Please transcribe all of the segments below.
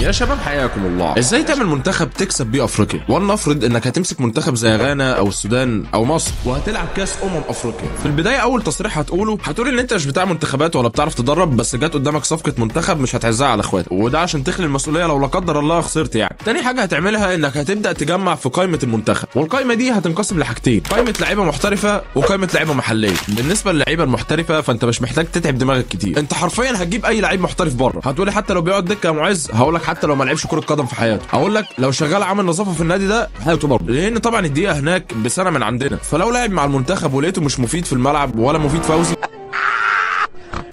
يا شباب حياكم الله. ازاي تعمل منتخب تكسب بيه افريقيا؟ ولنفرض انك هتمسك منتخب زي غانا او السودان او مصر وهتلعب كاس افريقيا. في البدايه اول تصريح هتقول ان انت مش بتاع منتخبات ولا بتعرف تدرب، بس جت قدامك صفقه منتخب مش هتعزها على اخواتك، وده عشان تخلي المسؤوليه لو لا قدر الله خسرت يعني. تاني حاجه هتعملها انك هتبدا تجمع في قائمه المنتخب، والقائمه دي هتنقسم لحاجتين: قائمه لعيبه محترفه وقائمه لعيبه محليه. بالنسبه للعيبه المحترفه فانت مش محتاج تتعب دماغك كتير، انت حرفيا هتجيب اي لعيب محترف بره. هتقولي حتى لو بيقعد دكه يا معز، هقول لك حتى لو ما لعبش كره قدم في حياته، اقول لك لو شغال عامل نظافه في النادي ده حياته برضه، لان طبعا الدقيقه هناك بسنه من عندنا. فلو لعب مع المنتخب ولقيته مش مفيد في الملعب ولا مفيد فوزي،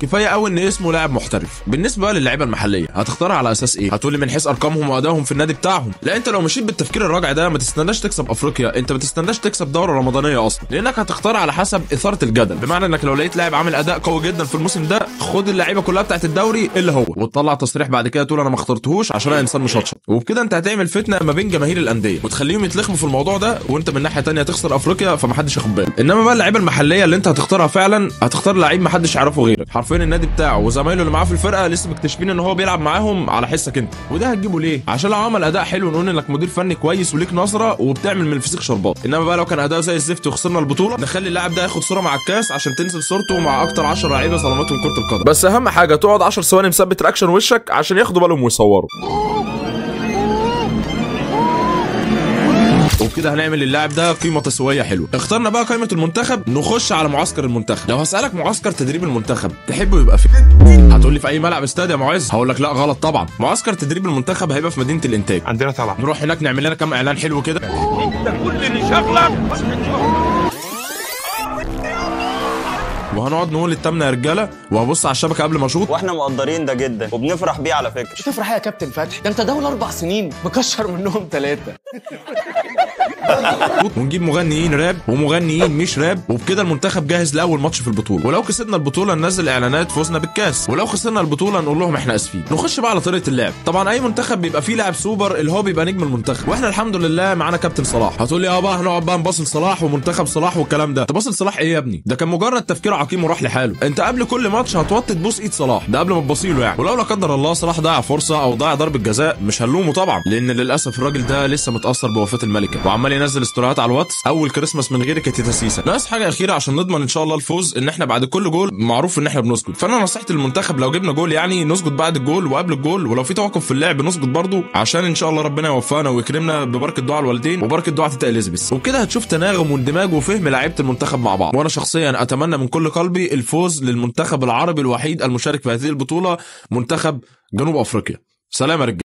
كفايه قوي ان اسمه لاعب محترف. بالنسبه بقى للعيبه المحليه هتختارها على اساس ايه؟ هتقولي من حيث ارقامهم وادائهم في النادي بتاعهم. لا، انت لو مشيت بالتفكير الراجع ده ما تستناش تكسب افريقيا، انت ما تستناش تكسب دوره رمضانيه اصلا، لانك هتختار على حسب اثاره الجدل. بمعنى انك لو لقيت لاعب عامل اداء قوي جدا في الموسم ده، خد اللعيبه كلها بتاعت الدوري اللي هو، وتطلع تصريح بعد كده تقول انا ما اخترتهوش عشان انا انسان مشطشط. وبكده انت هتعمل فتنه ما بين جماهير الانديه وتخليهم يتلخموا في الموضوع ده، وانت من ناحيه ثانيه تخسر افريقيا فمحدش ياخد باله. انما بقى اللعيبه المحليه اللي انت هتختارها فعلا، هتختار لعيب محدش يعرفه غيرك، حرفيا النادي بتاعه وزمايله اللي معاه في الفرقه لسه مكتشفين ان هو بيلعب معاهم على حسك انت. وده هتجيبه ليه؟ عشان لو عمل اداء حلو نقول انك مدير فني كويس وليك نظره وبتعمل من الفسيخ شربات. انما بقى لو كان اداؤه زي الزفت وخسرنا البطوله، نخلي اللاعب ده ياخد صوره مع الكاس عشان تنزل صورته مع اكتر 10 لعيبه ظلمتهم كره القدم. بس اهم حاجه تقعد 10 ثواني مثبت رياكشن وشك عشان ياخدوا بالهم ويصوروا. وبكده هنعمل للاعب ده قيمه تسويقيه حلوه. اخترنا بقى قائمه المنتخب، نخش على معسكر المنتخب. لو هسالك معسكر تدريب المنتخب تحبه يبقى فين؟ هتقول لي في اي ملعب استاد يا معز؟ هقول لك لا غلط طبعا، معسكر تدريب المنتخب هيبقى في مدينه الانتاج عندنا طبعا. نروح هناك نعمل لنا كام اعلان حلو كده، انت كل اللي شغلك وهنقعد نقول التامنه يا رجاله، وهبص على الشبكه قبل ما اشوط. واحنا مقدرين ده جدا وبنفرح بيه على فكره. مش تفرح يا كابتن فتحي، ده انت دولة 4 سنين مكشر منهم 3. ونجيب مغنيين راب ومغنيين مش راب، وبكده المنتخب جاهز لاول ماتش في البطوله. ولو كسبنا البطوله ننزل اعلانات فوزنا بالكاس، ولو خسرنا البطوله نقول لهم احنا اسفين. نخش بقى على طريقه اللعب. طبعا اي منتخب بيبقى فيه لاعب سوبر اللي هو بيبقى نجم المنتخب، واحنا الحمد لله معانا كابتن صلاح. هتقول لي بقى هنقعد بقى نباصل صلاح ومنتخب صلاح والكلام ده. تباصل صلاح ايه يا ابني؟ ده كان مجرد تفكير عقيم وراح لحاله. انت قبل كل ماتش هتوطي تبوس ايد صلاح، ده قبل ما تبصيله يعني. ولو لا قدر الله صلاح ضيع فرصه او ضيع ضربه جزاء مش هنلومه طبعا، لان للاسف الراجل ده لسه متاثر بوفاه الملكه وعمال ينزل استوريات على الواتس اول كريسماس من غير كتيتا سيسا. ناقص حاجه اخيره عشان نضمن ان شاء الله الفوز، ان احنا بعد كل جول معروف ان احنا بنسجد. فانا نصيحتي للمنتخب لو جبنا جول يعني نسجد بعد الجول وقبل الجول، ولو في توقف في اللعب نسجد برضه، عشان ان شاء الله ربنا يوفقنا ويكرمنا ببركه دعاء الوالدين وبركه دعاء تيتا اليزابيث. وبكده هتشوف تناغم واندماج وفهم لعيبه المنتخب مع بعض. وانا شخصيا اتمنى من كل قلبي الفوز للمنتخب العربي الوحيد المشارك في هذه البطوله، منتخب جنوب افريقيا. سلام يا رجاله.